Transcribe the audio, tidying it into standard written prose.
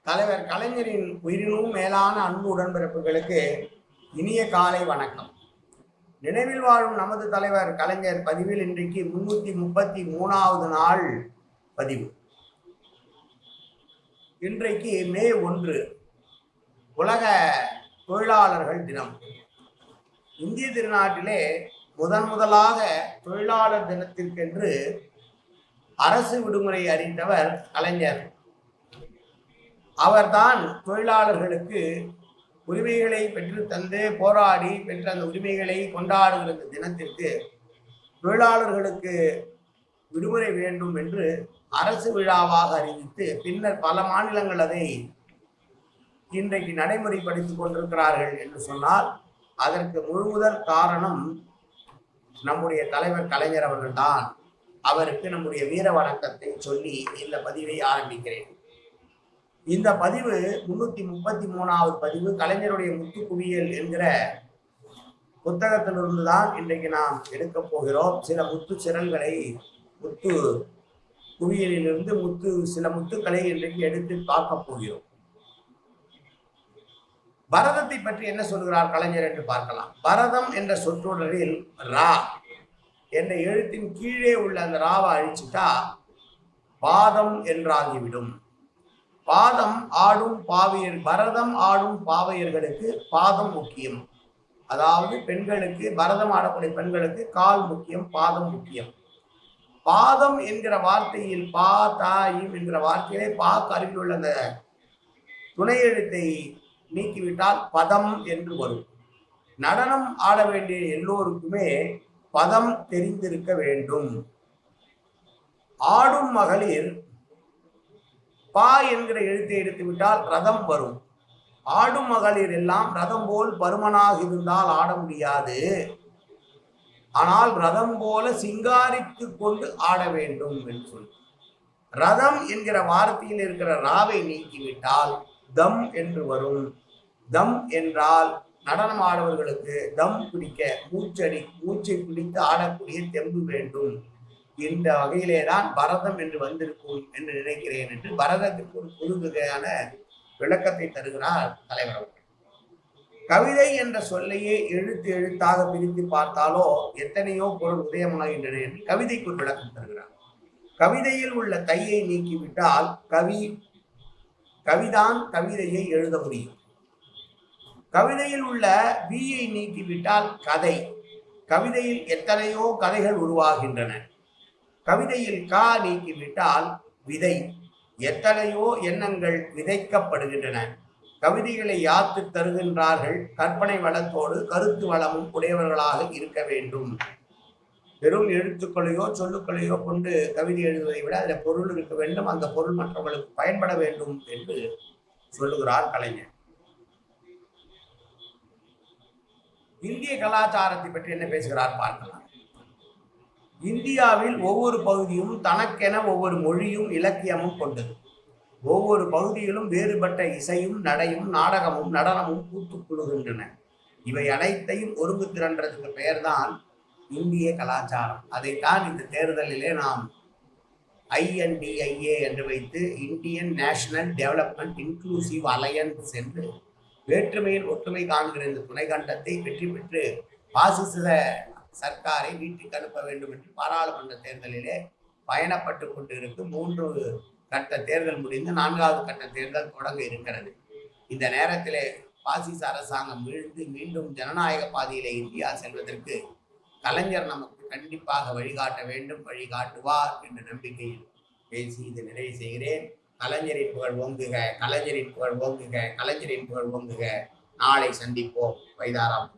தலைவர் கலைஞரின் உயிரினும் மேலான அன்பு உடன்பிறப்புகளுக்கு இனிய காலை வணக்கம். நினைவில் வாழும் நமது தலைவர் கலைஞர் பதிவில் இன்றைக்கு 333வது நாள் பதிவு. இன்றைக்கு மே 1 உலக தொழிலாளர்கள் தினம். இந்திய திருநாட்டிலே முதலாக தொழிலாளர் தினத்திற்கென்று அரசு விடுமுறை அறிந்தவர் கலைஞர். அவர்தான் தொழிலாளர்களுக்கு உரிமைகளை பெற்று தந்து போராடி பெற்ற அந்த உரிமைகளை கொண்டாடுகிற தினத்திற்கு தொழிலாளர்களுக்கு விடுமுறை வேண்டும் என்று அரசு விழாவாக அறிவித்து பின்னர் பல மாநிலங்கள் அதை இன்றைக்கு நடைமுறைப்படுத்திக் கொண்டிருக்கிறார்கள் என்று சொன்னால் அதற்கு முழுமுதல் காரணம் நம்முடைய தலைவர் கலைஞர் அவர்கள்தான். அவருக்கு நம்முடைய வீர வணக்கத்தை சொல்லி இந்த பதிவை ஆரம்பிக்கிறேன். இந்த பதிவு 333வது பதிவு. கலைஞருடைய முத்து குவியல் என்கிற புத்தகத்திலிருந்து தான் இன்றைக்கு நாம் எடுக்க போகிறோம். சில முத்து சிரல்களை, முத்து குவியலிலிருந்து சில முத்துக்களை இன்றைக்கு எடுத்து பார்க்க போகிறோம். பரதத்தை பற்றி என்ன சொல்கிறார் கலைஞர் என்று பார்க்கலாம். பரதம் என்ற சொற்றொடரில் ரா என்ற எழுத்தின் கீழே உள்ள அந்த ராவை அழிச்சுட்டா பாதம் என்றாகிவிடும். பாதம் ஆடும் பாவையர், பரதம் ஆடும் பாவையர்களுக்கு பாதம் முக்கியம். அதாவது பெண்களுக்கு, பரதம் ஆடக்கூடிய பெண்களுக்கு கால் முக்கியம், பாதம் முக்கியம். பாதம் என்கிற வார்த்தையில் பா தாயும் என்கிற வார்த்தையிலே அருகில் உள்ள அந்த துணை எழுத்தை நீக்கிவிட்டால் பதம் என்று வரும். நடனம் ஆட வேண்டிய எல்லோருக்குமே பதம் தெரிந்திருக்க வேண்டும். ஆடும் மகளிர் பா என்கிற எழுத்தை எடுத்து விட்டால் ரதம் வரும். ஆடும் மகளிர் எல்லாம் ரதம் போல் பருமனாக இருந்தால் ஆட முடியாது. ஆனால் ரதம் போல சிங்காரித்து கொண்டு ஆட வேண்டும் என்று சொல்லி ரதம் என்கிற வார்த்தையில் இருக்கிற ராவை நீக்கிவிட்டால் தம் என்று வரும். தம் என்றால் நடனம் ஆடுவர்களுக்கு தம் பிடிக்க மூச்சை பிடித்து ஆடக்கூடிய தெம்பு வேண்டும். இந்த வகையிலே தான் பரதம் என்று வந்திருக்கும் என்று நினைக்கிறேன் என்று பரதத்திற்கு ஒரு புது வகையான விளக்கத்தை தருகிறார் தலைவர் அவர்கள். கவிதை என்ற சொல்லையே எழுத்தாக பிரித்து பார்த்தாலோ எத்தனையோ பொருள் உதயமாகின்றன என்று கவிதைக்கு ஒரு விளக்கம் தருகிறார். கவிதையில் உள்ள தையை நீக்கிவிட்டால் கவிதான் கவிதையை எழுத முடியும். கவிதையில் உள்ள வீயை நீக்கிவிட்டால் கதை. கவிதையில் எத்தனையோ கதைகள் உருவாகின்றன. கவிதையில் கா நீக்கிவிட்டால் விதை. எத்தனையோ எண்ணங்கள் விதைக்கப்படுகின்றன. கவிதைகளை யாத்து தருகின்றார்கள். கற்பனை வளத்தோடு கருத்து வளமும் உடையவர்களாக இருக்க வேண்டும். வெறும் எழுத்துக்களையோ சொல்லுக்களையோ கொண்டு கவிதை எழுதுவதை விட அதில் பொருள் இருக்க வேண்டும். அந்த பொருள் மற்றவர்களுக்கு பயன்பட வேண்டும் என்று சொல்லுகிறார் கலைஞர். இந்திய கலாச்சாரத்தை பற்றி என்ன பேசுகிறார் பார்க்கலாம். இந்தியாவில் ஒவ்வொரு பகுதியும் தனக்கென ஒவ்வொரு மொழியும் இலக்கியமும் கொண்டது. ஒவ்வொரு பகுதியிலும் வேறுபட்ட இசையும் நடையும் நாடகமும் நடனமும் பூத்துக்குழுகின்றன. இவை அனைத்தையும் ஒருங்கு திரண்டதுக்கு பெயர்தான் இந்திய கலாச்சாரம். அதைத்தான் இந்த தேர்தலிலே நாம் INDIA என்று வைத்து Indian national development inclusive alliance என்று வேற்றுமையில் ஒற்றுமை காண்கிற இந்த துணை கண்டத்தை வெற்றி பெற்று பாசிச சர்க்காரை வீட்டுக்கு அனுப்ப வேண்டும் என்று பாராளுமன்ற தேர்தலிலே பயணப்பட்டு கொண்டு இருக்கும். 3 கட்ட தேர்தல் முடிந்து 4வது கட்ட தேர்தல் தொடங்க இருக்கிறது. இந்த நேரத்திலே பாசிச அரசாங்கம் வீழ்ந்து மீண்டும் ஜனநாயக பாதையிலே இந்தியா செல்வதற்கு கலைஞர் நமக்கு கண்டிப்பாக வழிகாட்ட வேண்டும், வழிகாட்டுவார் என்ற நம்பிக்கையில் பேசி இதை நிறைவு செய்கிறேன். கலைஞரின் புகழ் ஓங்குக, கலைஞரின் புகழ் ஓங்குக, கலைஞரின் புகழ் ஓங்குக. நாளை சந்திப்போம். வைதாராம்.